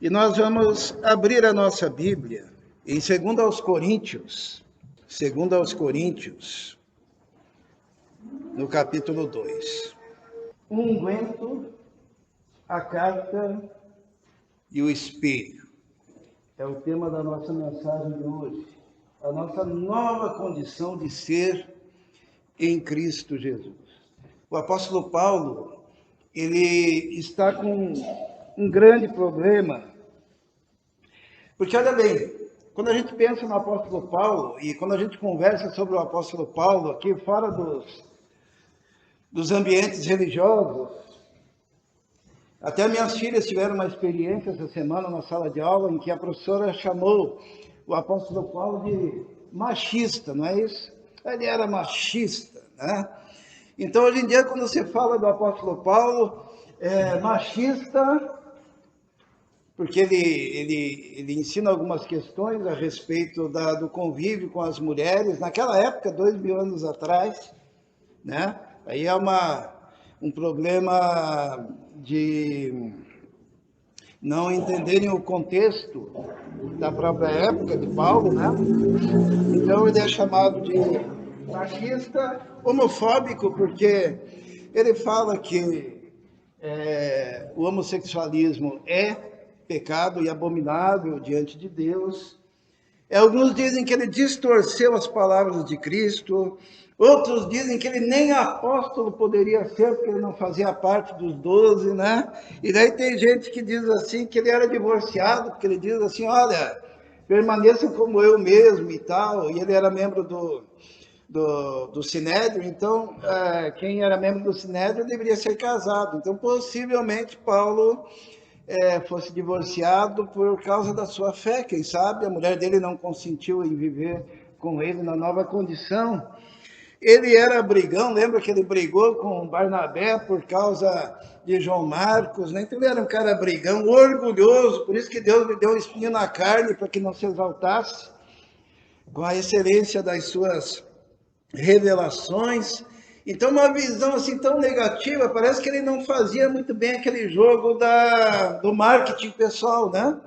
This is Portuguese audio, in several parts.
E nós vamos abrir a nossa Bíblia em 2 Coríntios, no capítulo 2. O unguento, a carta e o espelho. É o tema da nossa mensagem de hoje. A nossa nova condição de ser em Cristo Jesus. O apóstolo Paulo, ele está com um grande problema. Porque, olha bem, quando a gente pensa no apóstolo Paulo, e quando a gente conversa sobre o apóstolo Paulo aqui, fora dos ambientes religiosos, até minhas filhas tiveram uma experiência essa semana na sala de aula, em que a professora chamou o apóstolo Paulo de machista, não é isso? Ele era machista, né? Então, hoje em dia, quando você fala do apóstolo Paulo, machista, porque ele ensina algumas questões a respeito do convívio com as mulheres, naquela época, 2000 anos atrás, né? Aí é um problema de não entenderem o contexto da própria época de Paulo, né? Então ele é chamado de machista, homofóbico, porque ele fala que o homossexualismo é pecado e abominável diante de Deus. Alguns dizem que ele distorceu as palavras de Cristo, outros dizem que ele nem apóstolo poderia ser, porque ele não fazia parte dos 12, né? E daí tem gente que diz assim, que ele era divorciado, porque ele diz assim, olha, permaneçam como eu mesmo e tal, e ele era membro do Sinédrio, então quem era membro do Sinédrio deveria ser casado. Então, possivelmente, Paulo fosse divorciado por causa da sua fé, quem sabe a mulher dele não consentiu em viver com ele na nova condição. Ele era brigão, lembra que ele brigou com Barnabé por causa de João Marcos, né? Então ele era um cara brigão, orgulhoso, por isso que Deus lhe deu um espinho na carne, para que não se exaltasse com a excelência das suas revelações. Então, uma visão assim tão negativa, parece que ele não fazia muito bem aquele jogo do marketing pessoal, né?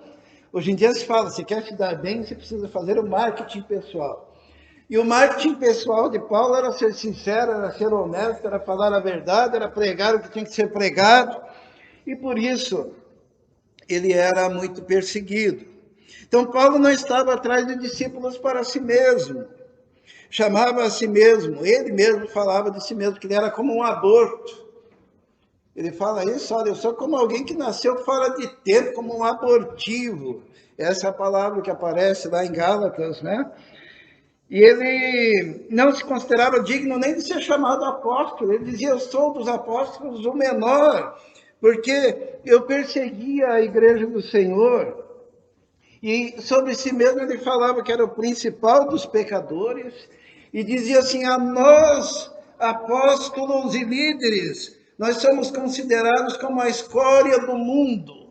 Hoje em dia se fala, se quer se dar bem, você precisa fazer o marketing pessoal. E o marketing pessoal de Paulo era ser sincero, era ser honesto, era falar a verdade, era pregar o que tinha que ser pregado. E por isso, ele era muito perseguido. Então, Paulo não estava atrás de discípulos para si mesmo. Chamava a si mesmo, ele mesmo falava de si mesmo, que ele era como um aborto. Ele fala isso, olha, eu sou como alguém que nasceu fora de tempo, como um abortivo. Essa é a palavra que aparece lá em Gálatas, né? E ele não se considerava digno nem de ser chamado apóstolo. Ele dizia, eu sou dos apóstolos o menor, porque eu perseguia a igreja do Senhor. E sobre si mesmo ele falava que era o principal dos pecadores, e dizia assim, a nós, apóstolos e líderes, nós somos considerados como a escória do mundo.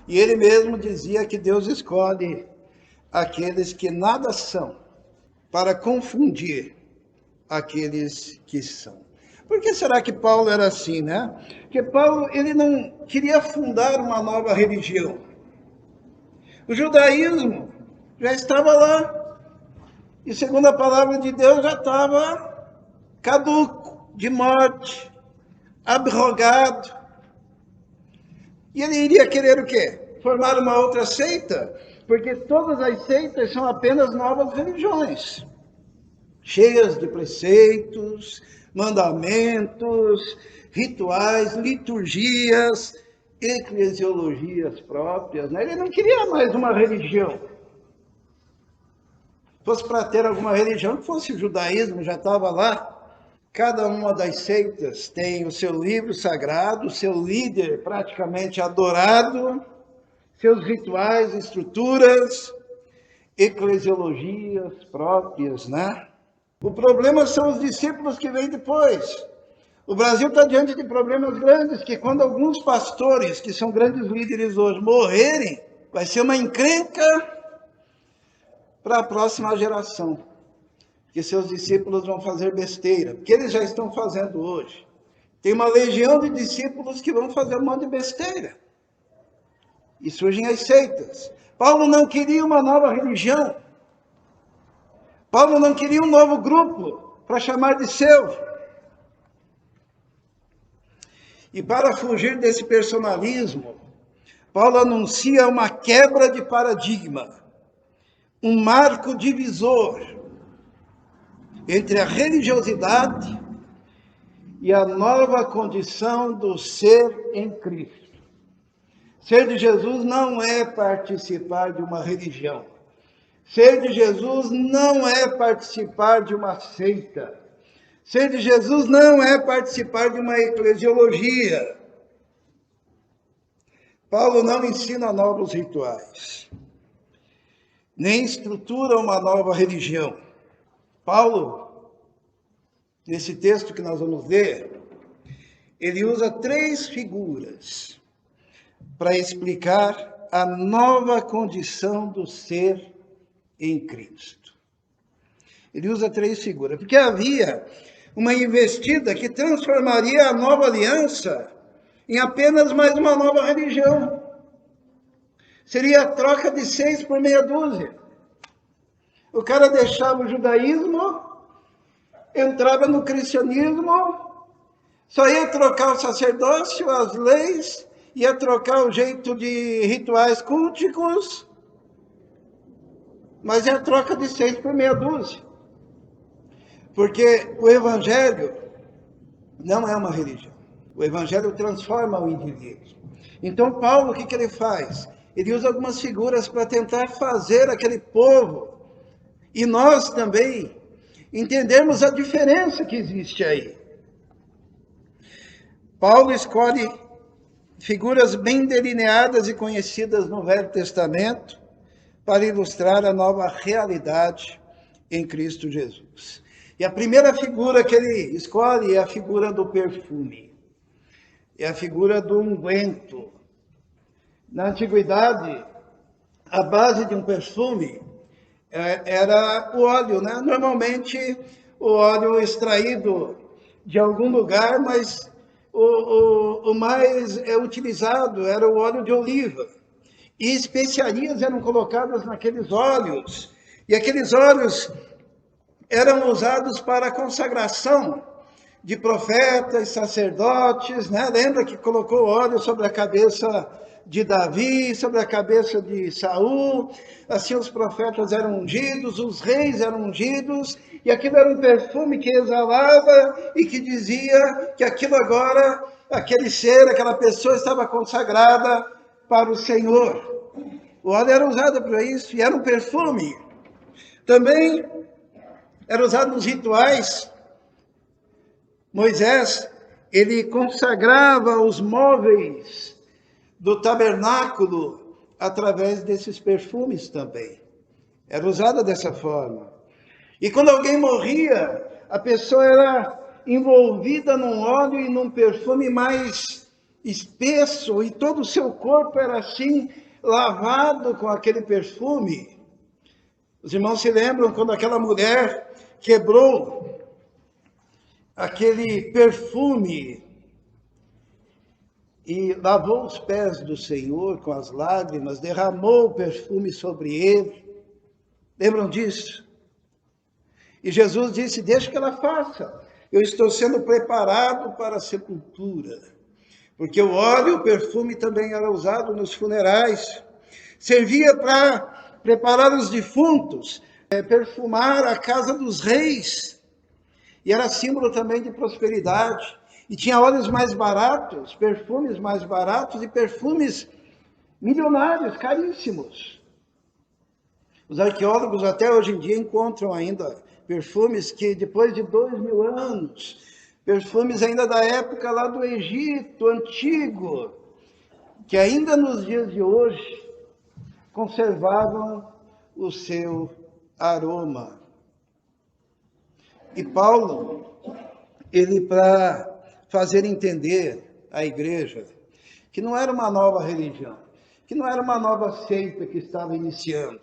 E ele mesmo dizia que Deus escolhe aqueles que nada são, para confundir aqueles que são. Por que será que Paulo era assim, né? Porque Paulo, ele não queria fundar uma nova religião. O judaísmo já estava lá. E segundo a palavra de Deus, já estava caduco, de morte, abrogado. E ele iria querer o quê? Formar uma outra seita? Porque todas as seitas são apenas novas religiões, cheias de preceitos, mandamentos, rituais, liturgias, eclesiologias próprias, né? Ele não queria mais uma religião. Fosse para ter alguma religião, que fosse o judaísmo, já estava lá. Cada uma das seitas tem o seu livro sagrado, o seu líder praticamente adorado, seus rituais, estruturas, eclesiologias próprias, né? O problema são os discípulos que vêm depois. O Brasil está diante de problemas grandes, que quando alguns pastores, que são grandes líderes hoje, morrerem, vai ser uma encrenca para a próxima geração, que seus discípulos vão fazer besteira, porque eles já estão fazendo hoje. Tem uma legião de discípulos que vão fazer um monte de besteira. e surgem as seitas. Paulo não queria uma nova religião. Paulo não queria um novo grupo para chamar de seu. E para fugir desse personalismo, Paulo anuncia uma quebra de paradigma, um marco divisor entre a religiosidade e a nova condição do ser em Cristo. Ser de Jesus não é participar de uma religião. Ser de Jesus não é participar de uma seita. Ser de Jesus não é participar de uma eclesiologia. Paulo não ensina novos rituais, nem estrutura uma nova religião. Paulo, nesse texto que nós vamos ler, ele usa 3 figuras para explicar a nova condição do ser em Cristo. Ele usa 3 figuras, porque havia uma investida que transformaria a nova aliança em apenas mais uma nova religião. Seria a troca de 6 por meia dúzia. O cara deixava o judaísmo, entrava no cristianismo, só ia trocar o sacerdócio, as leis, ia trocar o jeito de rituais culticos, mas é a troca de 6 por meia dúzia. Porque o evangelho não é uma religião. O evangelho transforma o indivíduo. Então, Paulo, o que ele faz? Ele usa algumas figuras para tentar fazer aquele povo, e nós também, entendermos a diferença que existe aí. Paulo escolhe figuras bem delineadas e conhecidas no Velho Testamento para ilustrar a nova realidade em Cristo Jesus. E a primeira figura que ele escolhe é a figura do perfume. É a figura do unguento. Na antiguidade, a base de um perfume era o óleo, né? Normalmente, o óleo extraído de algum lugar, mas o mais utilizado era o óleo de oliva. E especiarias eram colocadas naqueles óleos. E aqueles óleos eram usados para a consagração de profetas, sacerdotes, né? Lembra que colocou óleo sobre a cabeça de Davi, sobre a cabeça de Saul, assim os profetas eram ungidos, os reis eram ungidos, e aquilo era um perfume que exalava e que dizia que aquilo agora, aquele ser, aquela pessoa estava consagrada para o Senhor. O óleo era usado para isso, e era um perfume. Também era usado nos rituais. Moisés, ele consagrava os móveis do tabernáculo através desses perfumes também. Era usada dessa forma. E quando alguém morria, a pessoa era envolvida num óleo e num perfume mais espesso, e todo o seu corpo era assim, lavado com aquele perfume. Os irmãos se lembram quando aquela mulher quebrou aquele perfume e lavou os pés do Senhor com as lágrimas, derramou o perfume sobre ele. Lembram disso? E Jesus disse: deixa que ela faça. Eu estou sendo preparado para a sepultura. Porque o óleo, o perfume também era usado nos funerais. Servia para preparar os defuntos, perfumar a casa dos reis. E era símbolo também de prosperidade. E tinha óleos mais baratos, perfumes mais baratos e perfumes milionários, caríssimos. Os arqueólogos até hoje em dia encontram ainda perfumes que depois de 2000 anos, perfumes ainda da época lá do Egito antigo, que ainda nos dias de hoje conservavam o seu aroma. E Paulo, ele para fazer entender à igreja que não era uma nova religião, que não era uma nova seita que estava iniciando,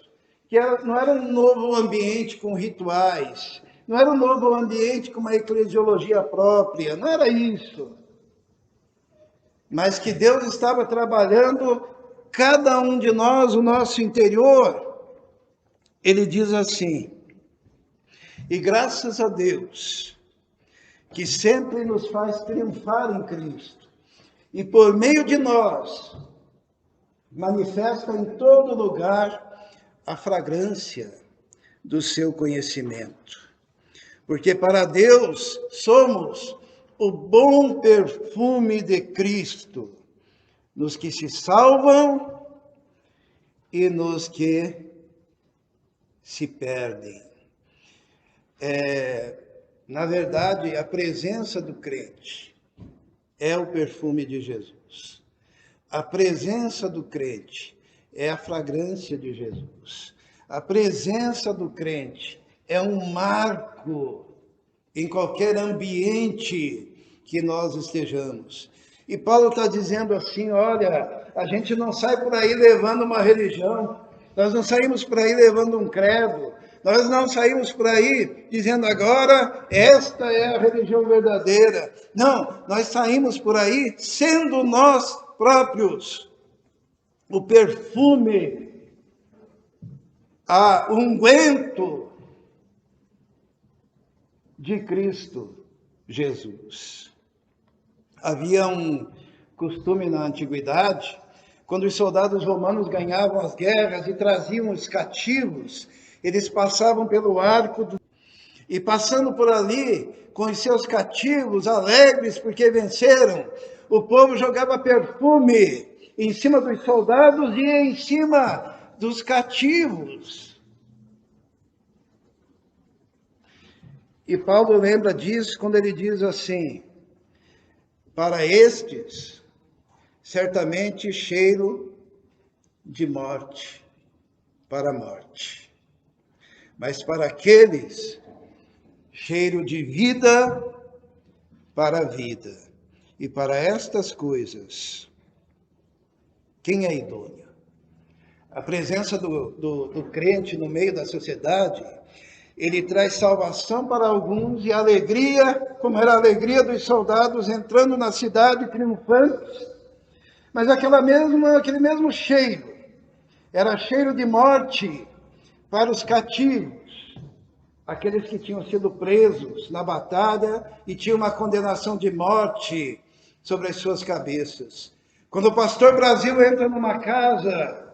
que não era um novo ambiente com rituais, não era um novo ambiente com uma eclesiologia própria, não era isso. Mas que Deus estava trabalhando cada um de nós, o nosso interior, ele diz assim: e graças a Deus, que sempre nos faz triunfar em Cristo, e por meio de nós, manifesta em todo lugar a fragrância do seu conhecimento. Porque para Deus somos o bom perfume de Cristo, nos que se salvam e nos que se perdem. Na verdade, a presença do crente é o perfume de Jesus. A presença do crente é a fragrância de Jesus. A presença do crente é um marco em qualquer ambiente que nós estejamos. E Paulo está dizendo assim: olha, a gente não sai por aí levando uma religião, nós não saímos por aí levando um credo, nós não saímos por aí dizendo agora esta é a religião verdadeira. Não, nós saímos por aí sendo nós próprios o perfume, o unguento de Cristo Jesus. Havia um costume na antiguidade, quando os soldados romanos ganhavam as guerras e traziam os cativos, eles passavam pelo arco e passando por ali com os seus cativos, alegres porque venceram, o povo jogava perfume em cima dos soldados e em cima dos cativos. E Paulo lembra disso quando ele diz assim: para estes, certamente cheiro de morte para a morte, mas para aqueles, cheiro de vida para a vida. E para estas coisas, quem é idôneo? A presença do crente no meio da sociedade, ele traz salvação para alguns e alegria, como era a alegria dos soldados entrando na cidade triunfantes, mas aquele mesmo cheiro, era cheiro de morte para os cativos, aqueles que tinham sido presos na batalha e tinham uma condenação de morte sobre as suas cabeças. Quando o pastor Brasil entra numa casa,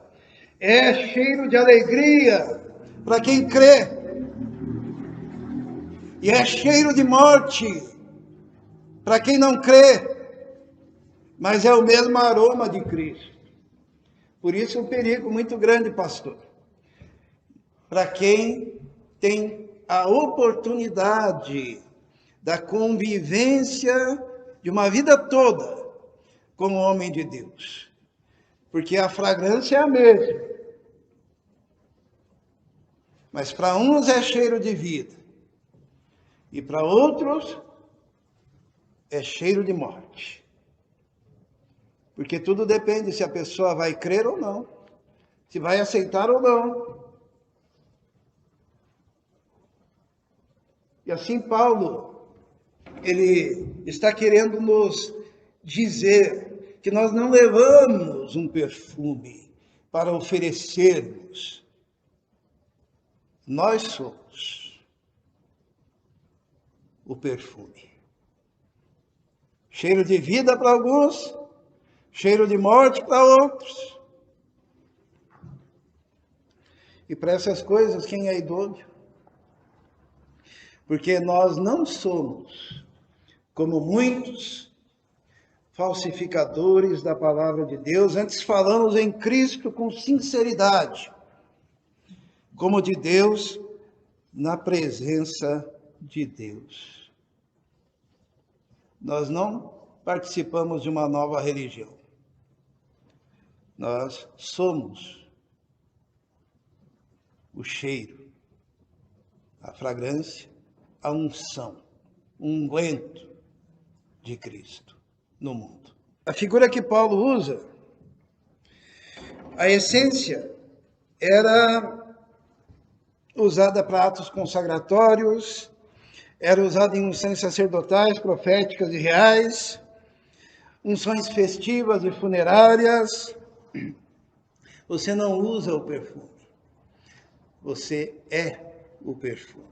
é cheiro de alegria para quem crê, e é cheiro de morte para quem não crê, mas é o mesmo aroma de Cristo. Por isso, um perigo muito grande, pastor, para quem tem a oportunidade da convivência de uma vida toda com o homem de Deus, porque a fragrância é a mesma, mas para uns é cheiro de vida, e para outros é cheiro de morte. Porque tudo depende se a pessoa vai crer ou não, se vai aceitar ou não. E assim Paulo, ele está querendo nos dizer que nós não levamos um perfume para oferecermos. Nós somos o perfume. Cheiro de vida para alguns, cheiro de morte para outros. E para essas coisas, quem é idôneo? Porque nós não somos, como muitos, falsificadores da palavra de Deus, antes falamos em Cristo com sinceridade, como de Deus, na presença de Deus. Nós não participamos de uma nova religião. Nós somos o cheiro, a fragrância, a unção, o unguento de Cristo no mundo. A figura que Paulo usa, a essência, era usada para atos consagratórios, era usada em unções sacerdotais, proféticas e reais, unções festivas e funerárias, Você não usa o perfume. Você é o perfume.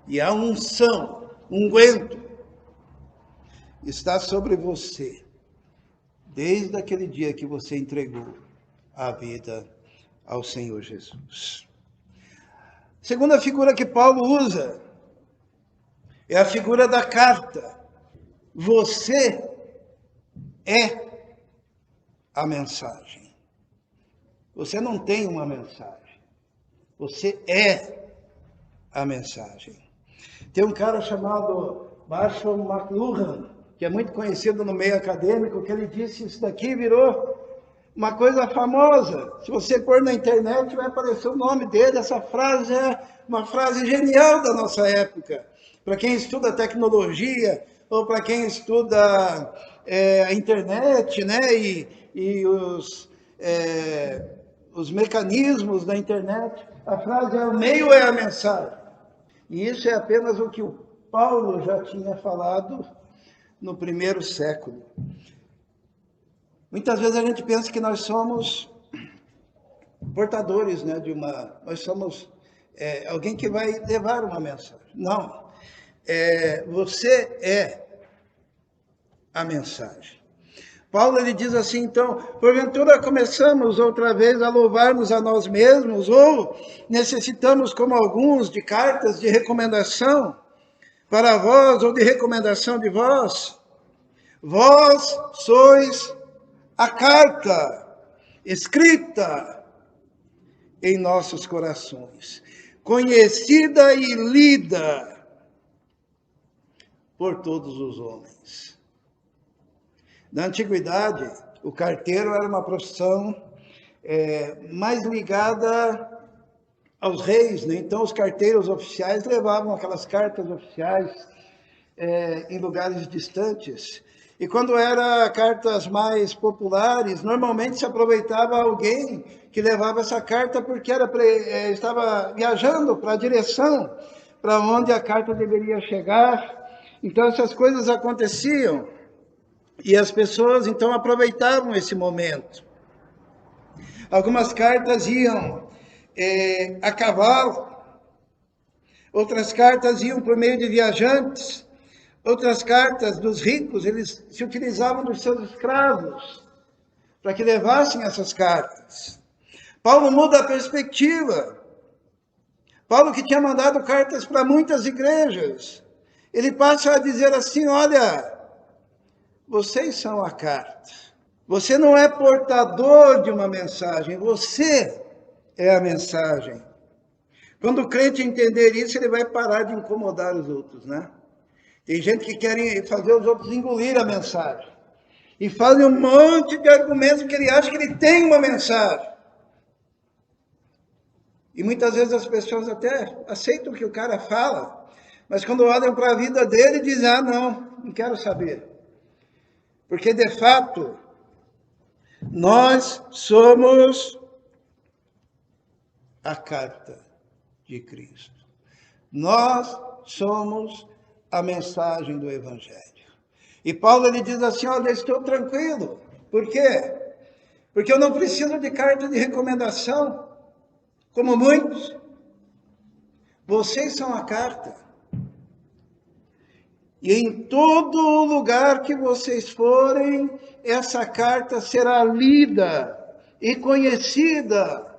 E a unção, unguento, está sobre você, desde aquele dia que você entregou a vida ao Senhor Jesus. Segunda figura que Paulo usa é a figura da carta. Você é a mensagem. Você não tem uma mensagem. Você é a mensagem. Tem um cara chamado Marshall McLuhan, que é muito conhecido no meio acadêmico, que ele disse isso daqui virou uma coisa famosa. Se você pôr na internet, vai aparecer o nome dele. Essa frase é uma frase genial da nossa época. Para quem estuda tecnologia, ou para quem estuda a internet, né? E os mecanismos da internet, a frase é: o meio é a mensagem. E isso é apenas o que o Paulo já tinha falado no primeiro século. Muitas vezes a gente pensa que nós somos portadores, né, nós somos alguém que vai levar uma mensagem. Não. Você é a mensagem. Paulo ele diz assim, então: porventura começamos outra vez a louvar-nos a nós mesmos, ou necessitamos, como alguns, de cartas de recomendação para vós, ou de recomendação de vós? Vós sois a carta escrita em nossos corações, conhecida e lida por todos os homens. Na antiguidade, o carteiro era uma profissão mais ligada aos reis, né? Então os carteiros oficiais levavam aquelas cartas oficiais em lugares distantes. E quando eram cartas mais populares, normalmente se aproveitava alguém que levava essa carta porque estava viajando para a direção para onde a carta deveria chegar. Então essas coisas aconteciam e as pessoas então aproveitavam esse momento. Algumas cartas iam a cavalo, outras cartas iam por meio de viajantes. Outras cartas dos ricos, eles se utilizavam dos seus escravos para que levassem essas cartas. Paulo muda a perspectiva. Paulo, que tinha mandado cartas para muitas igrejas, ele passa a dizer assim: olha, vocês são a carta. Você não é portador de uma mensagem, você é a mensagem. Quando o crente entender isso, ele vai parar de incomodar os outros, né? Tem gente que quer fazer os outros engolir a mensagem. E fazem um monte de argumentos porque ele acha que ele tem uma mensagem. E muitas vezes as pessoas até aceitam o que o cara fala, mas quando olham para a vida dele, dizem: ah, não quero saber. Porque, de fato, nós somos a carta de Cristo. Nós somos a mensagem do Evangelho. E Paulo ele diz assim: olha, estou tranquilo. Por quê? Porque eu não preciso de carta de recomendação, como muitos. Vocês são a carta. E em todo lugar que vocês forem, essa carta será lida e conhecida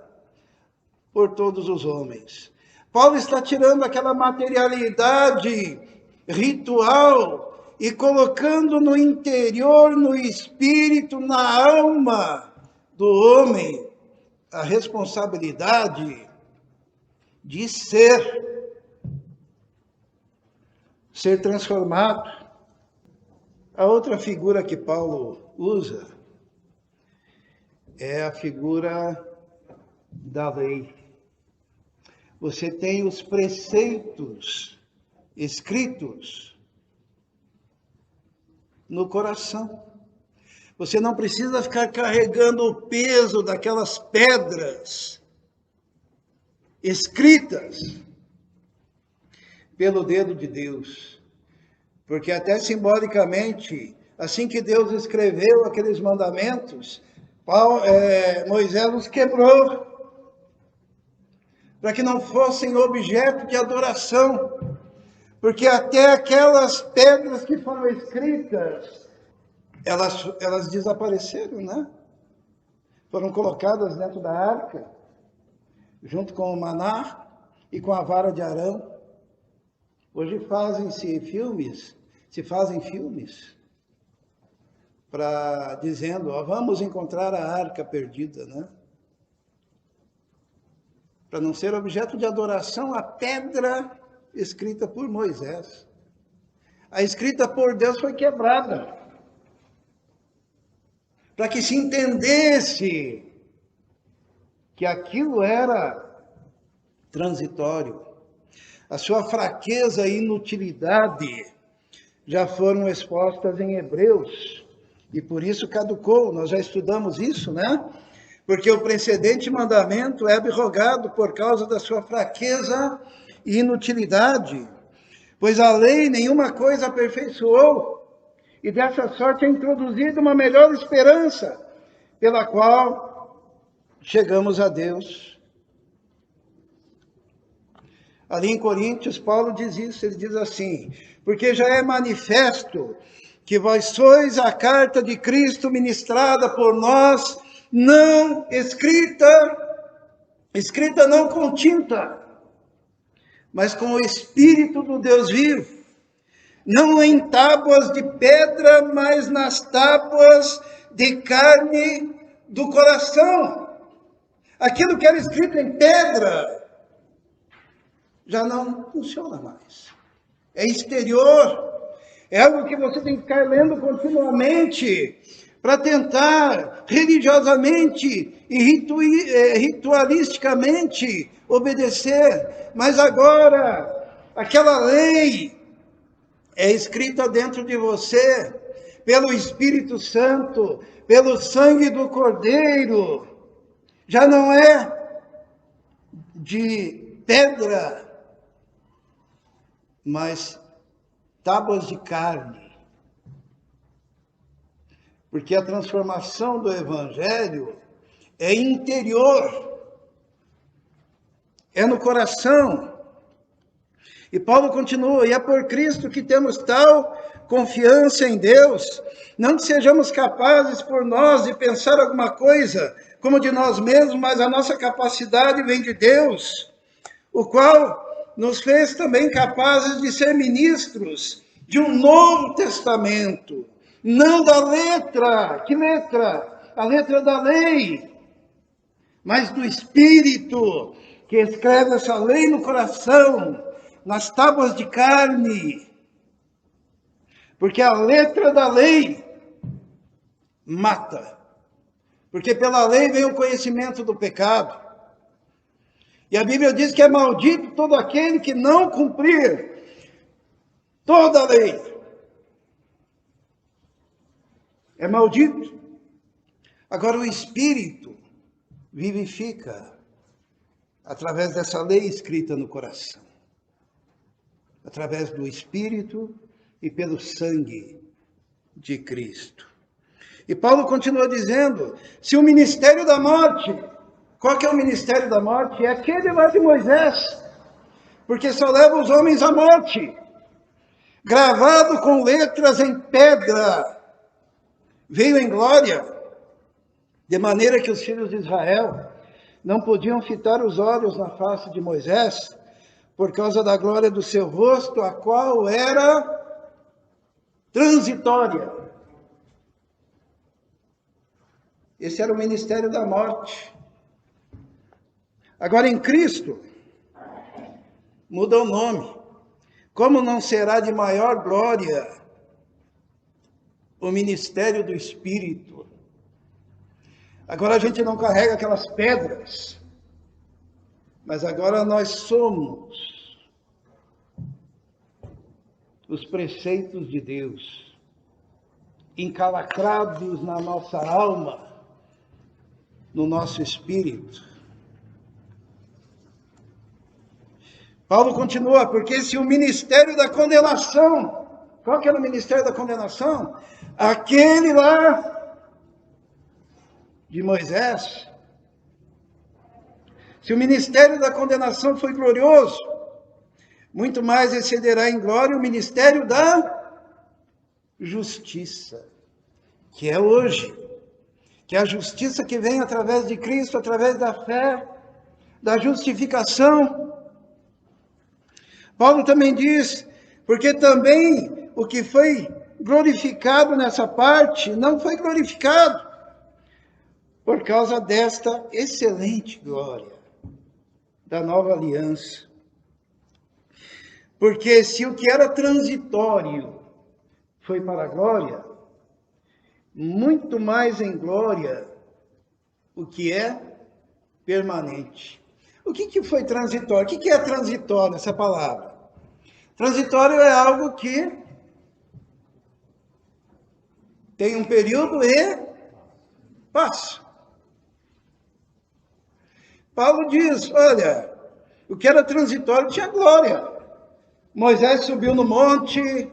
por todos os homens. Paulo está tirando aquela materialidade ritual e colocando no interior, no espírito, na alma do homem, a responsabilidade de ser transformado. A outra figura que Paulo usa é a figura da lei. Você tem os preceitos escritos no coração. Você não precisa ficar carregando o peso daquelas pedras escritas pelo dedo de Deus. Porque até simbolicamente, assim que Deus escreveu aqueles mandamentos, Moisés os quebrou para que não fossem objeto de adoração, porque até aquelas pedras que foram escritas, elas desapareceram, né? Foram colocadas dentro da arca, junto com o maná e com a vara de Arão. Hoje se fazem filmes dizendo, vamos encontrar a arca perdida, né? Para não ser objeto de adoração, a pedra escrita por Moisés. A escrita por Deus foi quebrada, para que se entendesse que aquilo era transitório. A sua fraqueza e inutilidade já foram expostas em Hebreus, e por isso caducou. Nós já estudamos isso, né? Porque o precedente mandamento é abrogado por causa da sua fraqueza e inutilidade, pois a lei nenhuma coisa aperfeiçoou, e dessa sorte é introduzida uma melhor esperança, pela qual chegamos a Deus. Ali em Coríntios, Paulo diz isso, ele diz assim, porque já é manifesto que vós sois a carta de Cristo ministrada por nós, não escrita não com tinta, mas com o Espírito do Deus vivo, não em tábuas de pedra, mas nas tábuas de carne do coração. Aquilo que era escrito em pedra já não funciona mais. É exterior, é algo que você tem que ficar lendo continuamente para tentar religiosamente e ritualisticamente obedecer. Mas agora, aquela lei é escrita dentro de você, pelo Espírito Santo, pelo sangue do Cordeiro. Já não é de pedra, mas tábuas de carne. Porque a transformação do Evangelho é interior, é no coração. E Paulo continua, e é por Cristo que temos tal confiança em Deus, não que sejamos capazes por nós de pensar alguma coisa como de nós mesmos, mas a nossa capacidade vem de Deus, o qual nos fez também capazes de ser ministros de um novo testamento, não da letra, que letra? A letra da lei, mas do Espírito, que escreve essa lei no coração, nas tábuas de carne, porque a letra da lei mata, porque pela lei vem o conhecimento do pecado, e a Bíblia diz que é maldito todo aquele que não cumprir toda a lei, é maldito. Agora o Espírito vivifica através dessa lei escrita no coração, através do Espírito e pelo sangue de Cristo. E Paulo continua dizendo, se o ministério da morte, qual que é o ministério da morte? É aquele lá de Moisés, porque só leva os homens à morte, gravado com letras em pedra, veio em glória, de maneira que os filhos de Israel não podiam fitar os olhos na face de Moisés, por causa da glória do seu rosto, a qual era transitória. Esse era o ministério da morte. Agora em Cristo, muda o nome. Como não será de maior glória o ministério do Espírito? Agora a gente não carrega aquelas pedras, mas agora nós somos os preceitos de Deus, encalacrados na nossa alma, no nosso espírito. Paulo continua, porque se o ministério da condenação, qual que era o ministério da condenação? Aquele lá de Moisés, se o ministério da condenação foi glorioso, muito mais excederá em glória o ministério da justiça, que é hoje, que é a justiça que vem através de Cristo, através da fé, da justificação. Paulo também diz, porque também o que foi glorificado nessa parte não foi glorificado por causa desta excelente glória da nova aliança. Porque se o que era transitório foi para a glória, muito mais em glória o que é permanente. O que foi transitório? O que é transitório, essa palavra? Transitório é algo que tem um período e passa. Paulo diz, olha, o que era transitório tinha glória. Moisés subiu no monte,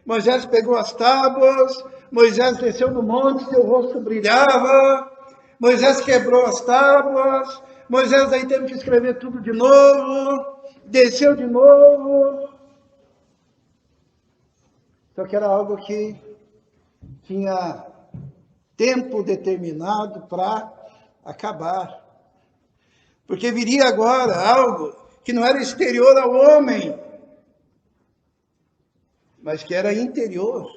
Moisés pegou as tábuas, Moisés desceu do monte, seu rosto brilhava, Moisés quebrou as tábuas, Moisés aí teve que escrever tudo de novo, desceu de novo. Só que era algo que tinha tempo determinado para acabar. Porque viria agora algo que não era exterior ao homem, mas que era interior.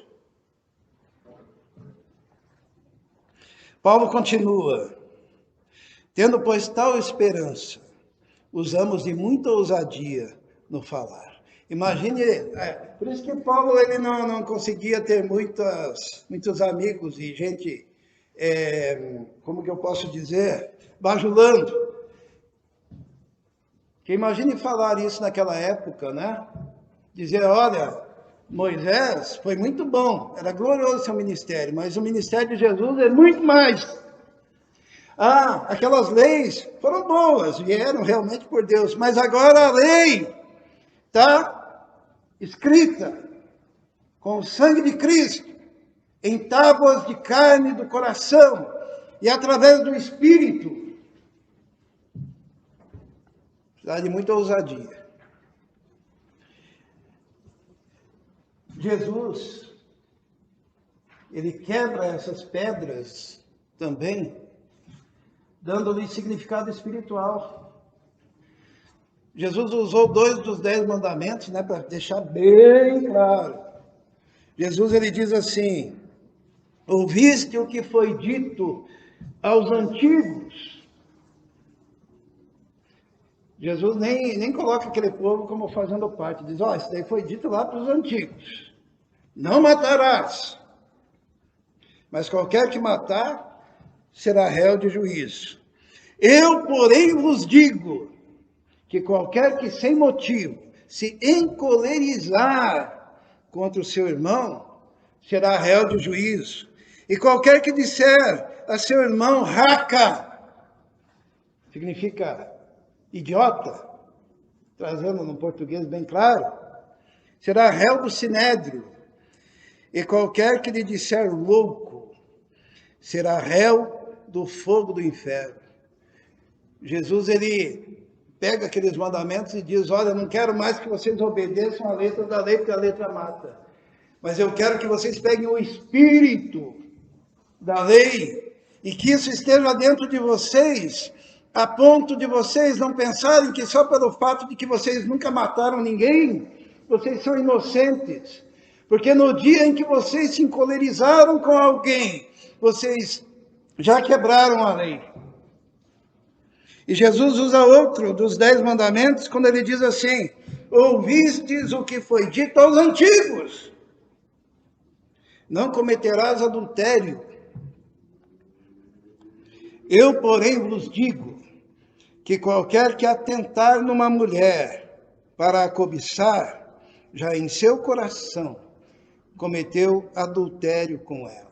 Paulo continua, tendo pois tal esperança, usamos de muita ousadia no falar. Imagine, por isso que Paulo ele não conseguia ter muitos amigos e gente, como que eu posso dizer, bajulando. Que imagine falar isso naquela época, né? Dizer, olha, Moisés foi muito bom, era glorioso seu ministério, mas o ministério de Jesus é muito mais. Aquelas leis foram boas, vieram realmente por Deus, mas agora a lei está escrita com o sangue de Cristo, em tábuas de carne do coração, e através do Espírito. Precisa de muita ousadia. Jesus, ele quebra essas pedras também, dando-lhe significado espiritual. Jesus usou 2 dos 10 mandamentos, né, para deixar bem claro. Jesus, ele diz assim, ouviste o que foi dito aos antigos. Jesus nem coloca aquele povo como fazendo parte. Diz, isso daí foi dito lá para os antigos. Não matarás. Mas qualquer que matar, será réu de juízo. Eu, porém, vos digo, que qualquer que sem motivo se encolerizar contra o seu irmão, será réu de juízo. E qualquer que disser a seu irmão, raca, significa idiota, trazendo no português bem claro, será réu do sinédrio. E qualquer que lhe disser louco, será réu do fogo do inferno. Jesus, ele pega aqueles mandamentos e diz, olha, eu não quero mais que vocês obedeçam a letra da lei, porque a letra mata. Mas eu quero que vocês peguem o espírito da lei e que isso esteja dentro de vocês, a ponto de vocês não pensarem que só pelo fato de que vocês nunca mataram ninguém, vocês são inocentes. Porque no dia em que vocês se encolerizaram com alguém, vocês já quebraram a lei. E Jesus usa outro dos 10 mandamentos, quando ele diz assim, ouvistes o que foi dito aos antigos, não cometerás adultério. Eu, porém, vos digo, que qualquer que atentar numa mulher para a cobiçar, já em seu coração cometeu adultério com ela.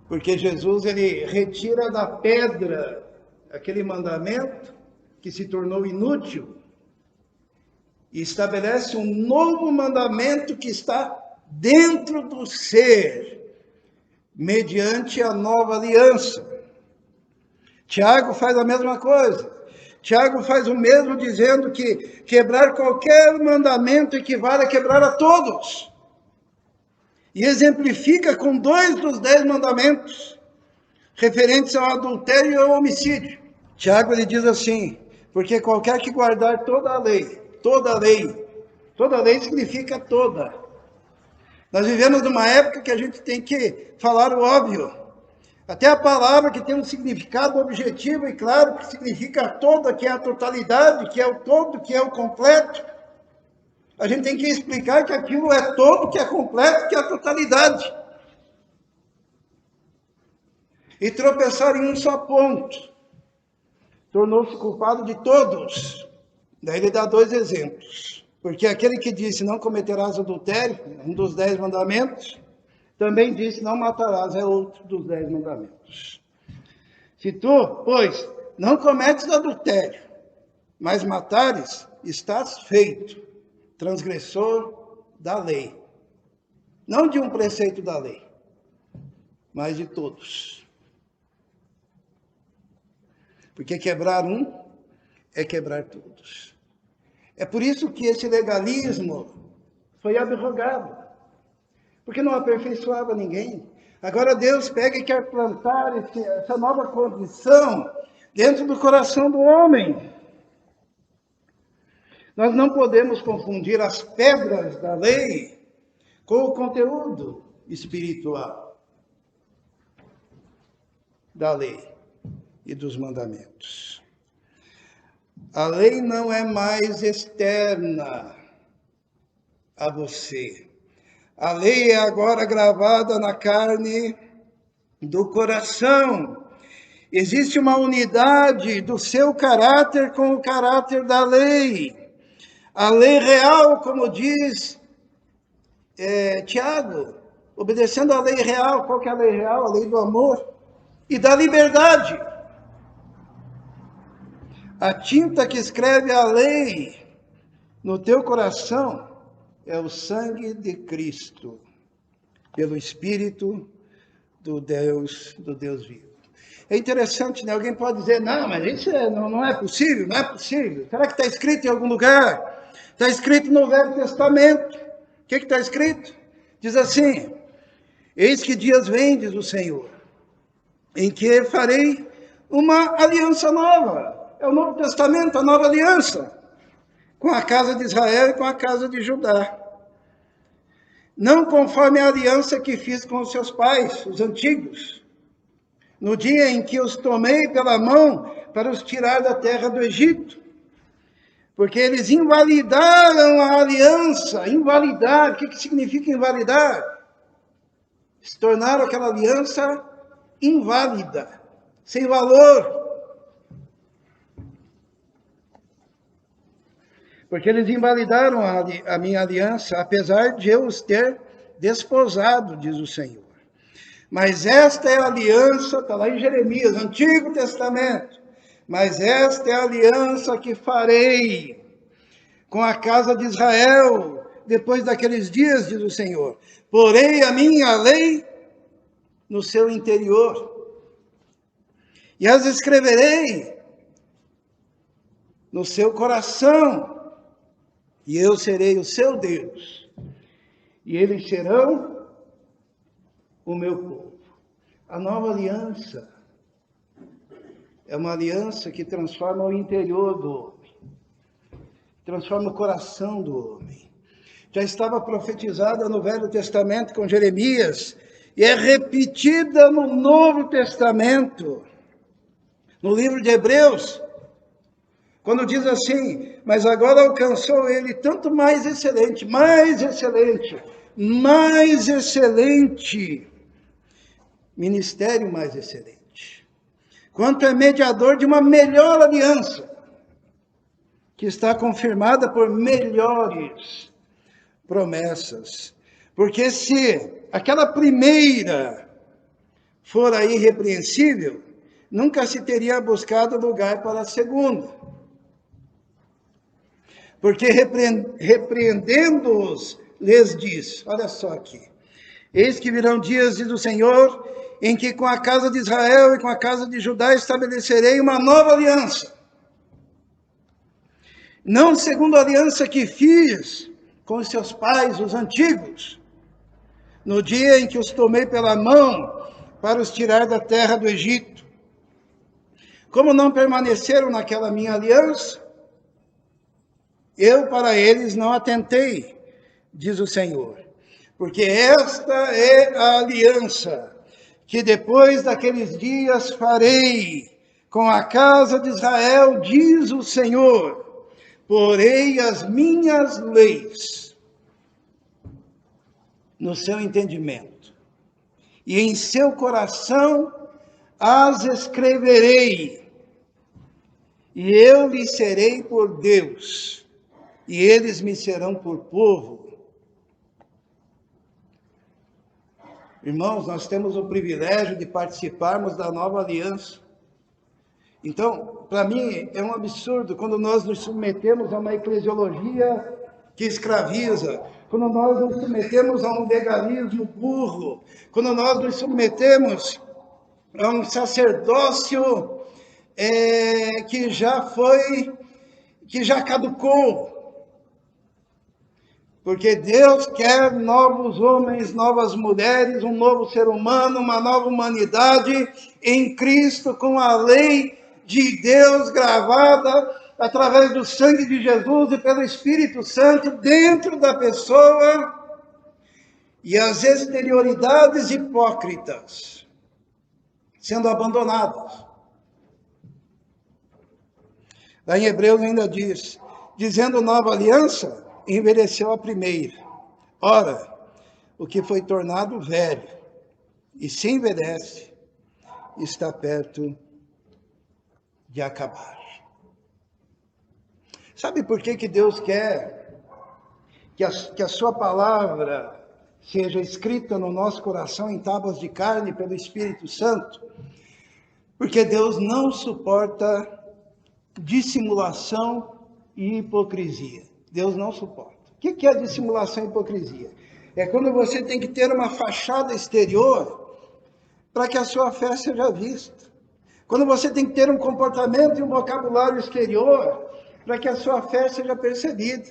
Porque Jesus, ele retira da pedra aquele mandamento que se tornou inútil e estabelece um novo mandamento que está dentro do ser mediante a nova aliança. Tiago faz a mesma coisa. Tiago faz o mesmo, dizendo que quebrar qualquer mandamento equivale a quebrar a todos. E exemplifica com 2 dos 10 mandamentos, referentes ao adultério e ao homicídio. Tiago ele diz assim: porque qualquer que guardar toda a lei significa toda. Nós vivemos numa época que a gente tem que falar o óbvio. Até a palavra que tem um significado objetivo e claro, que significa toda, que é a totalidade, que é o todo, que é o completo. A gente tem que explicar que aquilo é todo, que é completo, que é a totalidade. E tropeçar em um só ponto tornou-se culpado de todos. Daí ele dá 2 exemplos. Porque aquele que disse não cometerás adultério, um dos 10 mandamentos, também disse não matarás, é outro dos 10 mandamentos. Se tu, pois, não cometes adultério, mas matares, estás feito transgressor da lei. Não de um preceito da lei, mas de todos. Porque quebrar um é quebrar todos. É por isso que esse legalismo foi abrogado. Porque não aperfeiçoava ninguém. Agora Deus pega e quer plantar essa nova condição dentro do coração do homem. Nós não podemos confundir as pedras da lei com o conteúdo espiritual da lei e dos mandamentos. A lei não é mais externa a você. A lei é agora gravada na carne do coração. Existe uma unidade do seu caráter com o caráter da lei. A lei real, como diz Tiago, obedecendo à lei real. Qual que é a lei real? A lei do amor e da liberdade. A tinta que escreve a lei no teu coração é o sangue de Cristo, pelo Espírito do Deus vivo. É interessante, né? Alguém pode dizer, não, mas isso não é possível, não é possível. Será que está escrito em algum lugar? Está escrito no Velho Testamento. O que está escrito? Diz assim: eis que dias vem, diz o Senhor, em que farei uma aliança nova. É o Novo Testamento, a nova aliança, com a casa de Israel e com a casa de Judá. Não conforme a aliança que fiz com os seus pais, os antigos, no dia em que os tomei pela mão para os tirar da terra do Egito. Porque eles invalidaram a aliança. Invalidar, o que significa invalidar? Se tornaram aquela aliança inválida, sem valor. Porque eles invalidaram a minha aliança, apesar de eu os ter desposado, diz o Senhor. Mas esta é a aliança, está lá em Jeremias, Antigo Testamento. Mas esta é a aliança que farei com a casa de Israel, depois daqueles dias, diz o Senhor. Porei a minha lei no seu interior, e as escreverei no seu coração, e eu serei o seu Deus, e eles serão o meu povo. A nova aliança é uma aliança que transforma o interior do homem, transforma o coração do homem. Já estava profetizada no Velho Testamento com Jeremias, e é repetida no Novo Testamento, no livro de Hebreus, quando diz assim: mas agora alcançou ele tanto mais excelente, ministério mais excelente, quanto é mediador de uma melhor aliança, que está confirmada por melhores promessas. Porque se aquela primeira for aí irrepreensível, nunca se teria buscado lugar para a segunda. Porque repreendendo-os, lhes diz, olha só aqui, Eis que virão dias, diz o Senhor, em que com a casa de Israel e com a casa de Judá estabelecerei uma nova aliança. Não segundo a aliança que fiz com os seus pais, os antigos, no dia em que os tomei pela mão para os tirar da terra do Egito. Como não permaneceram naquela minha aliança, eu para eles não atentei, diz o Senhor. Porque esta é a aliança que depois daqueles dias farei com a casa de Israel, diz o Senhor. Porei as minhas leis no seu entendimento, e em seu coração as escreverei, e eu lhes serei por Deus, e eles me serão por povo. Irmãos, nós temos o privilégio de participarmos da nova aliança. Então, para mim, é um absurdo quando nós nos submetemos a uma eclesiologia que escraviza, quando nós nos submetemos a um legalismo burro, quando nós nos submetemos a um sacerdócio que já caducou. Porque Deus quer novos homens, novas mulheres, um novo ser humano, uma nova humanidade em Cristo, com a lei de Deus gravada através do sangue de Jesus e pelo Espírito Santo dentro da pessoa, e as exterioridades hipócritas sendo abandonadas. Lá em Hebreus ainda diz, dizendo nova aliança, envelheceu a primeira. Ora, o que foi tornado velho e se envelhece, está perto de acabar. Sabe por que Deus quer que a sua palavra seja escrita no nosso coração em tábuas de carne pelo Espírito Santo? Porque Deus não suporta dissimulação e hipocrisia. Deus não suporta. O que é dissimulação e hipocrisia? É quando você tem que ter uma fachada exterior para que a sua fé seja vista. Quando você tem que ter um comportamento e um vocabulário exterior para que a sua fé seja percebida.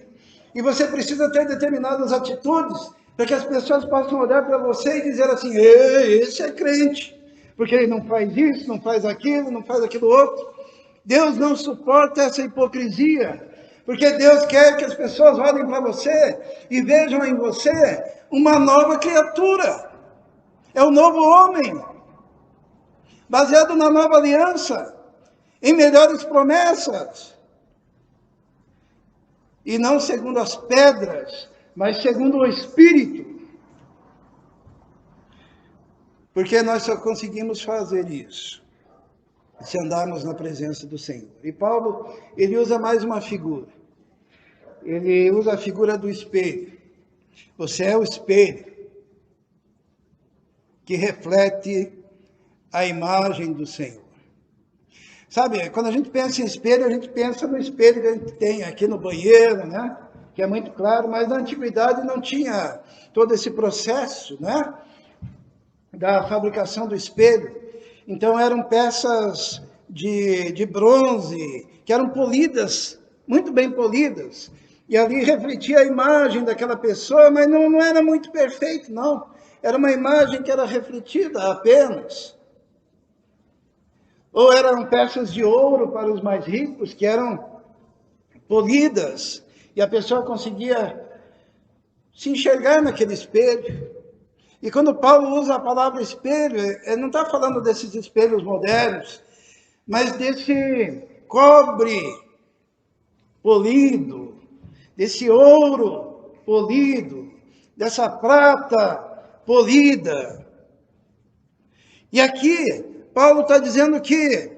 E você precisa ter determinadas atitudes para que as pessoas possam olhar para você e dizer assim, esse é crente, porque ele não faz isso, não faz aquilo outro. Deus não suporta essa hipocrisia, porque Deus quer que as pessoas olhem para você e vejam em você uma nova criatura. É um novo homem, baseado na nova aliança, em melhores promessas. E não segundo as pedras, mas segundo o Espírito. Porque nós só conseguimos fazer isso se andarmos na presença do Senhor. E Paulo, ele usa mais uma figura. Ele usa a figura do espelho. Você é o espelho que reflete a imagem do Senhor. Sabe, quando a gente pensa em espelho, a gente pensa no espelho que a gente tem aqui no banheiro, né? Que é muito claro, mas na antiguidade não tinha todo esse processo, né? Da fabricação do espelho. Então eram peças de bronze, que eram polidas, muito bem polidas. E ali refletia a imagem daquela pessoa, mas não era muito perfeito, não. Era uma imagem que era refletida apenas. Ou eram peças de ouro para os mais ricos, que eram polidas, e a pessoa conseguia se enxergar naquele espelho. E quando Paulo usa a palavra espelho, ele não está falando desses espelhos modernos, mas desse cobre polido, desse ouro polido, dessa prata polida. E aqui, Paulo está dizendo que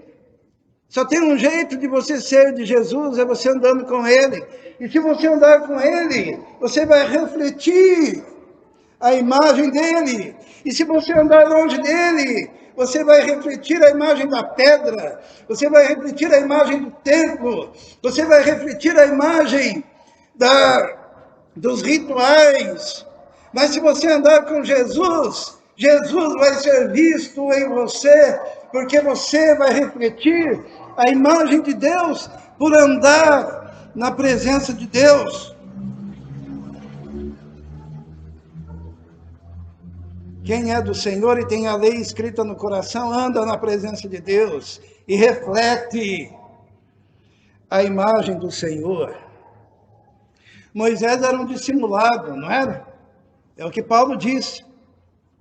só tem um jeito de você ser de Jesus, é você andando com Ele. E se você andar com Ele, você vai refletir a imagem dele. E se você andar longe dele, você vai refletir a imagem da pedra, você vai refletir a imagem do templo, você vai refletir a imagem dos rituais, Mas se você andar com Jesus, Jesus vai ser visto em você, porque você vai refletir a imagem de Deus por andar na presença de Deus. Quem é do Senhor e tem a lei escrita no coração, anda na presença de Deus e reflete a imagem do Senhor. Moisés era um dissimulado, não era? É o que Paulo disse,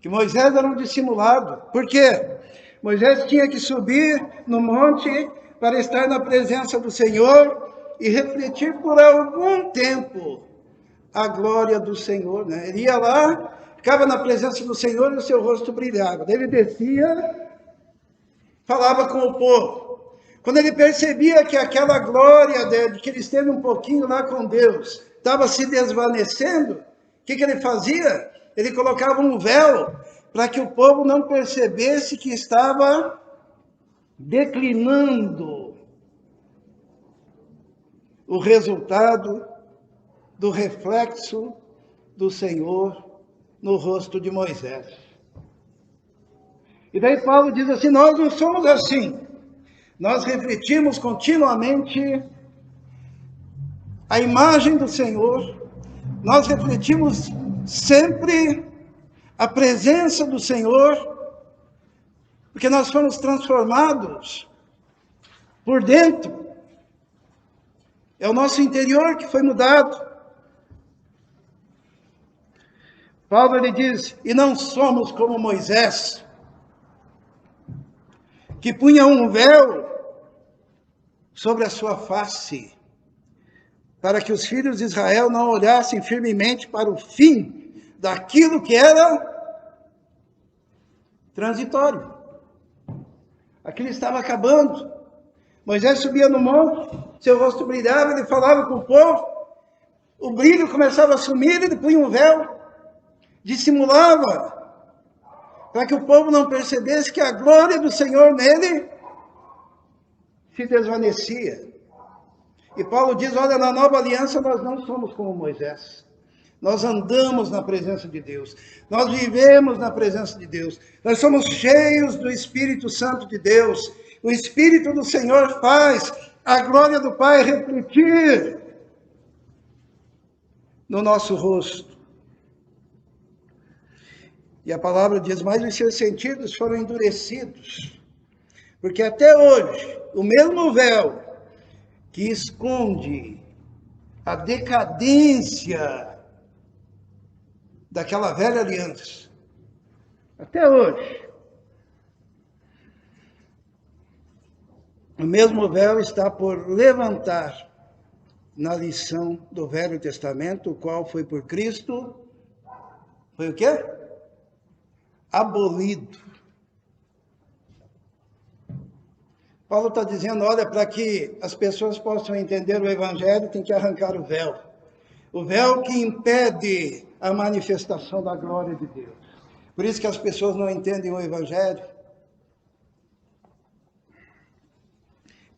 que Moisés era um dissimulado. Por quê? Moisés tinha que subir no monte para estar na presença do Senhor e refletir por algum tempo a glória do Senhor, né? Ele ia lá, ficava na presença do Senhor e o seu rosto brilhava. Daí ele descia, falava com o povo. Quando ele percebia que aquela glória dele, que ele esteve um pouquinho lá com Deus, estava se desvanecendo, o que ele fazia? Ele colocava um véu para que o povo não percebesse que estava declinando o resultado do reflexo do Senhor no rosto de Moisés. E daí Paulo diz assim, nós não somos assim. Nós refletimos continuamente a imagem do Senhor, nós refletimos sempre a presença do Senhor, porque nós fomos transformados por dentro. É o nosso interior que foi mudado. Paulo ele diz, e não somos como Moisés, que punha um véu sobre a sua face, para que os filhos de Israel não olhassem firmemente para o fim daquilo que era transitório. Aquilo estava acabando. Moisés subia no monte, seu rosto brilhava, ele falava com o povo, o brilho começava a sumir, ele punha um véu, dissimulava, para que o povo não percebesse que a glória do Senhor nele se desvanecia. E Paulo diz, olha, na nova aliança nós não somos como Moisés. Nós andamos na presença de Deus. Nós vivemos na presença de Deus. Nós somos cheios do Espírito Santo de Deus. O Espírito do Senhor faz a glória do Pai refletir no nosso rosto. E a palavra diz, mas os seus sentidos foram endurecidos. Porque até hoje, o mesmo véu que esconde a decadência daquela velha aliança, até hoje, o mesmo véu está por levantar na lição do Velho Testamento, o qual foi por Cristo, foi o quê? Abolido. Paulo está dizendo, olha, para que as pessoas possam entender o Evangelho, tem que arrancar o véu. O véu que impede a manifestação da glória de Deus. Por isso que as pessoas não entendem o Evangelho.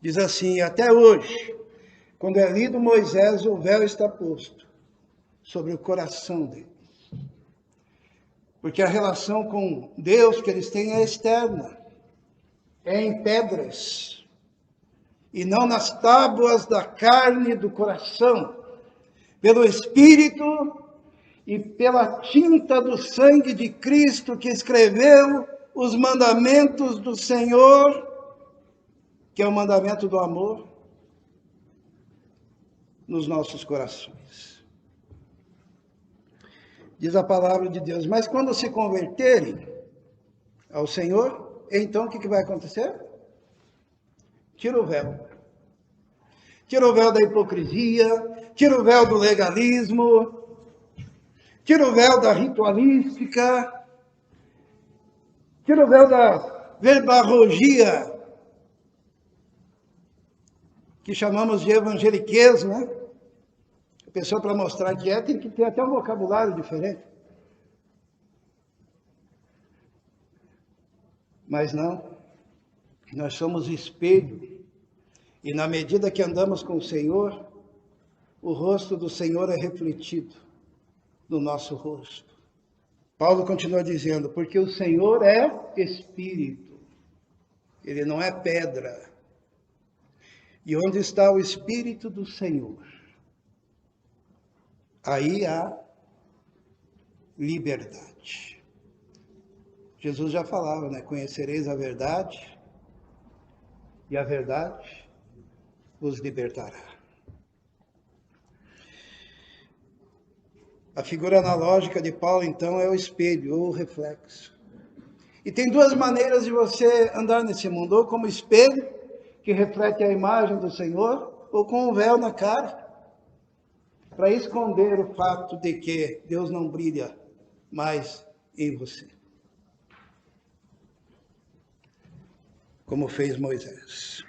Diz assim, até hoje, quando é lido Moisés, o véu está posto sobre o coração deles. Porque a relação com Deus que eles têm é externa. É em pedras, e não nas tábuas da carne do coração, pelo Espírito e pela tinta do sangue de Cristo que escreveu os mandamentos do Senhor, que é o mandamento do amor, nos nossos corações. Diz a palavra de Deus, mas quando se converterem ao Senhor, então o que vai acontecer? Tira o véu. Tira o véu da hipocrisia, tira o véu do legalismo, tira o véu da ritualística, tira o véu da verborragia, que chamamos de evangeliquez, né? A pessoa, para mostrar que tem que ter até um vocabulário diferente. Mas não, nós somos espelho, e na medida que andamos com o Senhor, o rosto do Senhor é refletido no nosso rosto. Paulo continua dizendo, porque o Senhor é Espírito, ele não é pedra. E onde está o Espírito do Senhor, aí há liberdade. Jesus já falava, né? Conhecereis a verdade, e a verdade vos libertará. A figura analógica de Paulo, então, é o espelho, ou o reflexo. E tem duas maneiras de você andar nesse mundo, ou como espelho, que reflete a imagem do Senhor, ou com um véu na cara, para esconder o fato de que Deus não brilha mais em você. Como fez Moisés.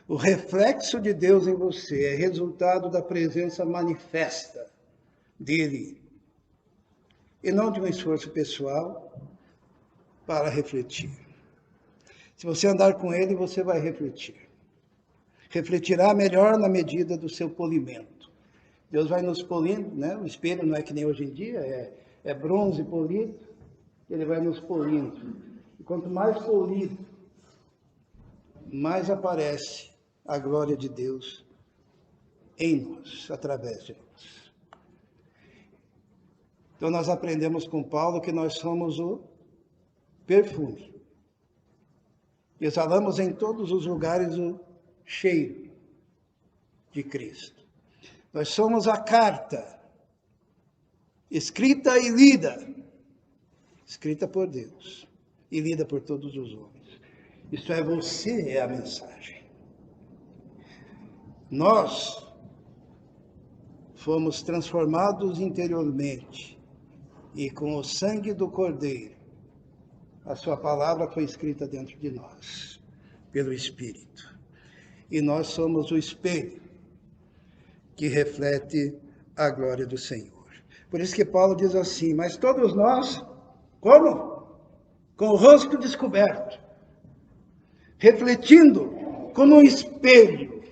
O reflexo de Deus em você é resultado da presença manifesta dele, e não de um esforço pessoal para refletir. Se você andar com ele, você vai refletir. Refletirá melhor na medida do seu polimento. Deus vai nos polindo, né? O espelho não é que nem hoje em dia, é bronze polido, ele vai nos polindo. E quanto mais polido, mais aparece a glória de Deus em nós, através de nós. Então nós aprendemos com Paulo que nós somos o perfume. Exalamos em todos os lugares o cheiro de Cristo. Nós somos a carta, escrita e lida, escrita por Deus e lida por todos os homens. Isto é, você é a mensagem. Nós fomos transformados interiormente e com o sangue do Cordeiro, a sua palavra foi escrita dentro de nós, pelo Espírito. E nós somos o espelho que reflete a glória do Senhor. Por isso que Paulo diz assim, mas todos nós, como? Com o rosto descoberto, refletindo como um espelho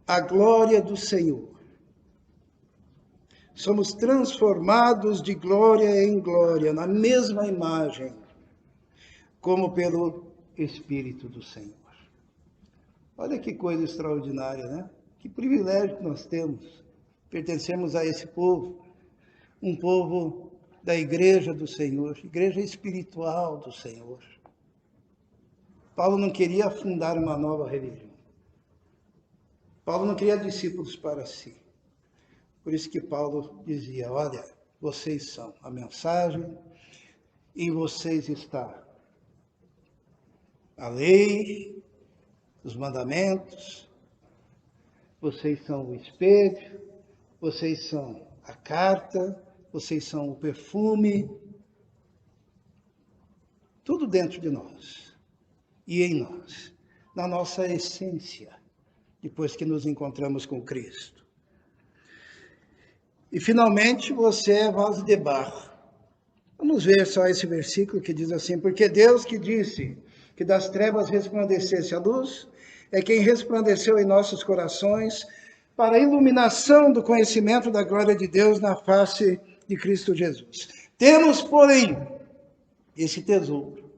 a glória do Senhor. Somos transformados de glória em glória, na mesma imagem, como pelo Espírito do Senhor. Olha que coisa extraordinária, né? Que privilégio que nós temos. Pertencemos a esse povo, um povo da igreja do Senhor, igreja espiritual do Senhor. Paulo não queria fundar uma nova religião. Paulo não queria discípulos para si. Por isso que Paulo dizia, olha, vocês são a mensagem, em vocês está a lei, os mandamentos, vocês são o espelho, vocês são a carta, vocês são o perfume, tudo dentro de nós e em nós, na nossa essência, depois que nos encontramos com Cristo. E finalmente você é vaso de barro. Vamos ver só esse versículo que diz assim, porque Deus que disse que das trevas resplandecesse a luz, é quem resplandeceu em nossos corações para a iluminação do conhecimento da glória de Deus na face de Cristo Jesus. Temos, porém, esse tesouro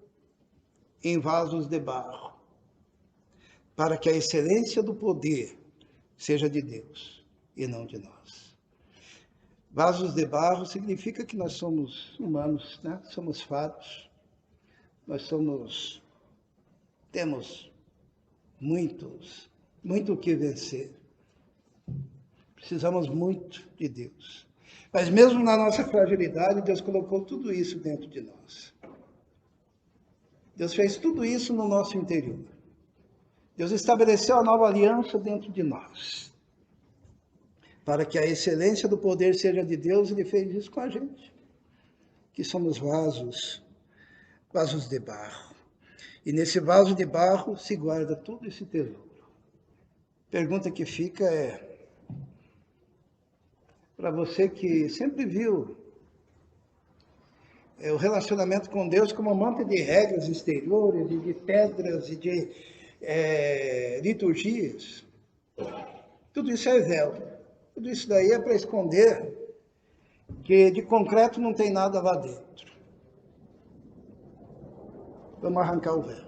em vasos de barro, para que a excelência do poder seja de Deus e não de nós. Vasos de barro significa que nós somos humanos, né? Somos falhos, temos muito o que vencer. Precisamos muito de Deus. Mas mesmo na nossa fragilidade, Deus colocou tudo isso dentro de nós. Deus fez tudo isso no nosso interior. Deus estabeleceu a nova aliança dentro de nós. Para que a excelência do poder seja de Deus, Ele fez isso com a gente. Que somos vasos de barro. E nesse vaso de barro se guarda todo esse tesouro. Pergunta que fica é, para você que sempre viu o relacionamento com Deus como um monte de regras exteriores, de pedras e de liturgias, tudo isso é véu. Tudo isso daí é para esconder que de concreto não tem nada lá dentro. Vamos arrancar o véu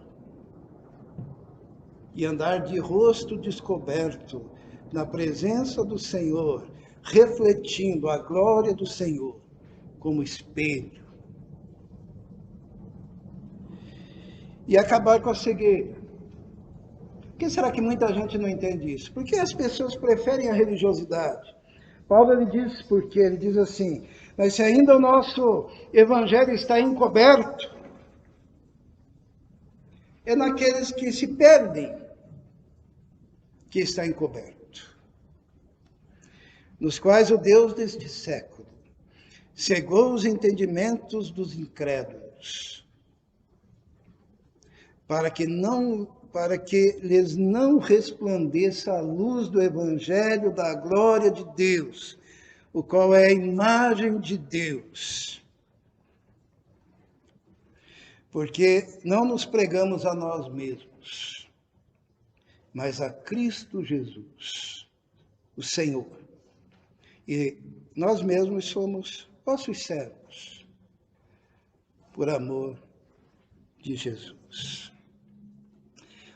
e andar de rosto descoberto na presença do Senhor, refletindo a glória do Senhor como espelho. E acabar com a cegueira. Por que será que muita gente não entende isso? Porque as pessoas preferem a religiosidade. Paulo ele diz porque ele diz assim: mas se ainda o nosso evangelho está encoberto, é naqueles que se perdem que está encoberto, nos quais o Deus deste século cegou os entendimentos dos incrédulos, para que lhes não resplandeça a luz do evangelho da glória de Deus, o qual é a imagem de Deus. Porque não nos pregamos a nós mesmos, mas a Cristo Jesus, o Senhor. E nós mesmos somos vossos servos, por amor de Jesus.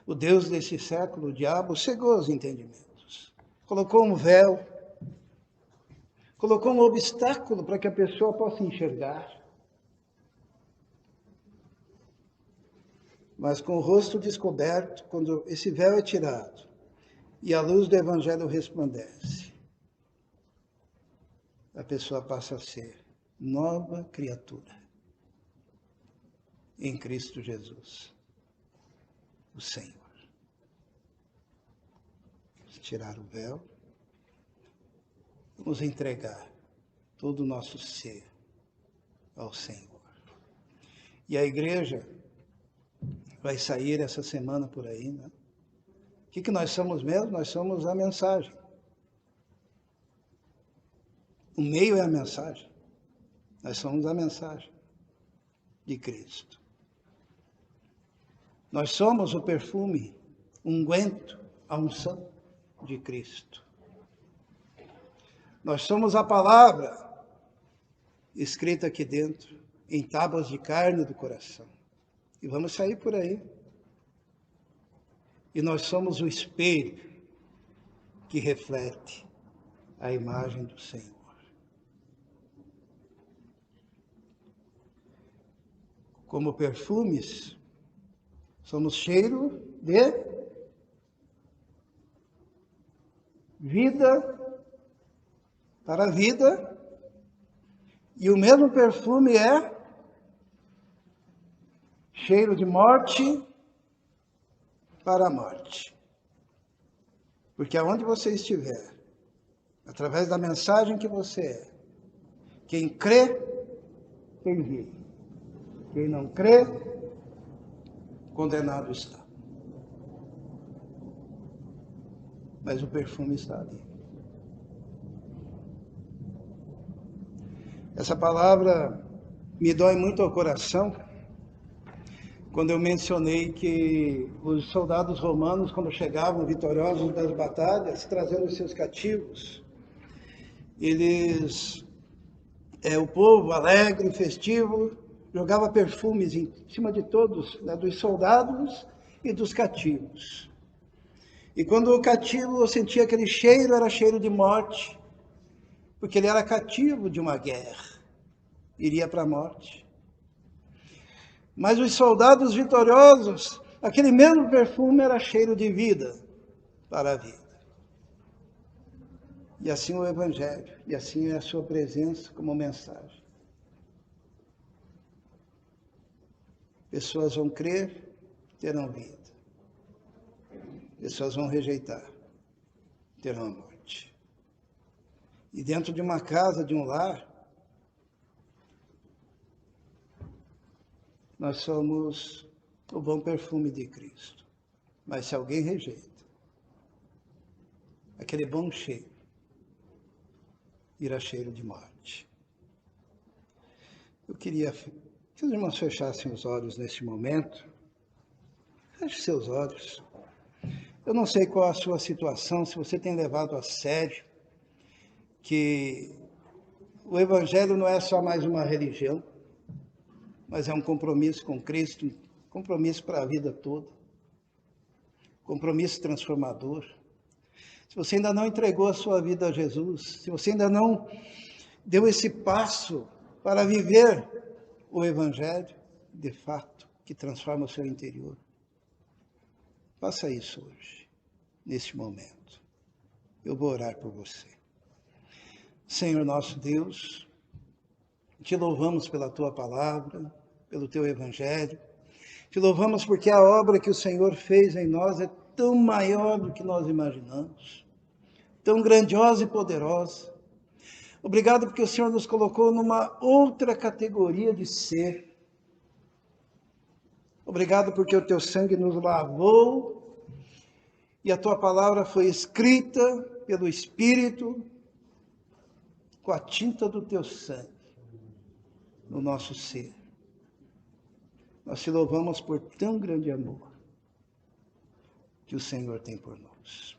O Deus desse século, o diabo, cegou os entendimentos. Colocou um véu, colocou um obstáculo para que a pessoa possa enxergar. Mas com o rosto descoberto, quando esse véu é tirado e a luz do Evangelho resplandece, a pessoa passa a ser nova criatura em Cristo Jesus, o Senhor. Vamos tirar o véu, vamos entregar todo o nosso ser ao Senhor. E a igreja vai sair essa semana por aí, né? O que nós somos mesmo? Nós somos a mensagem. O meio é a mensagem. Nós somos a mensagem de Cristo. Nós somos o perfume, o unguento, a unção de Cristo. Nós somos a palavra escrita aqui dentro, em tábuas de carne do coração. E vamos sair por aí. E nós somos o espelho que reflete a imagem do Senhor. Como perfumes, somos cheiro de vida para a vida. E o mesmo perfume é cheiro de morte para a morte. Porque aonde você estiver, através da mensagem que você é, quem crê, tem vida. Quem não crê, condenado está. Mas o perfume está ali. Essa palavra me dói muito ao coração, quando eu mencionei que os soldados romanos, quando chegavam vitoriosos das batalhas, trazendo os seus cativos, o povo alegre, festivo, jogava perfumes em cima de todos, né, dos soldados e dos cativos. E quando o cativo sentia aquele cheiro, era cheiro de morte, porque ele era cativo de uma guerra, iria para a morte. Mas os soldados vitoriosos, aquele mesmo perfume era cheiro de vida para a vida. E assim o Evangelho, e assim é a sua presença como mensagem. Pessoas vão crer, terão vida. Pessoas vão rejeitar, terão a morte. E dentro de uma casa, de um lar, nós somos o bom perfume de Cristo. Mas se alguém rejeita, aquele bom cheiro irá cheiro de morte. Eu queria que os irmãos fechassem os olhos neste momento. Feche seus olhos. Eu não sei qual a sua situação, se você tem levado a sério que O Evangelho não é só mais uma religião, mas é um compromisso com Cristo, um compromisso para a vida toda, compromisso transformador. Se você ainda não entregou a sua vida a Jesus, se você ainda não deu esse passo para viver o Evangelho, de fato, que transforma o seu interior, faça isso hoje, neste momento. Eu vou orar por você. Senhor nosso Deus, te louvamos pela tua palavra, pelo teu Evangelho. Te louvamos porque a obra que o Senhor fez em nós é tão maior do que nós imaginamos, tão grandiosa e poderosa. Obrigado porque o Senhor nos colocou numa outra categoria de ser. Obrigado porque o teu sangue nos lavou e a tua palavra foi escrita pelo Espírito com a tinta do teu sangue no nosso ser. Nós te louvamos por tão grande amor que o Senhor tem por nós.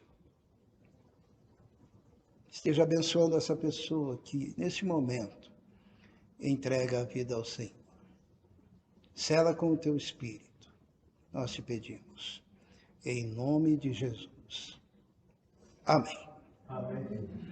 Esteja abençoando essa pessoa que, nesse momento, entrega a vida ao Senhor. Sela com o teu Espírito, nós te pedimos. Em nome de Jesus. Amém. Amém.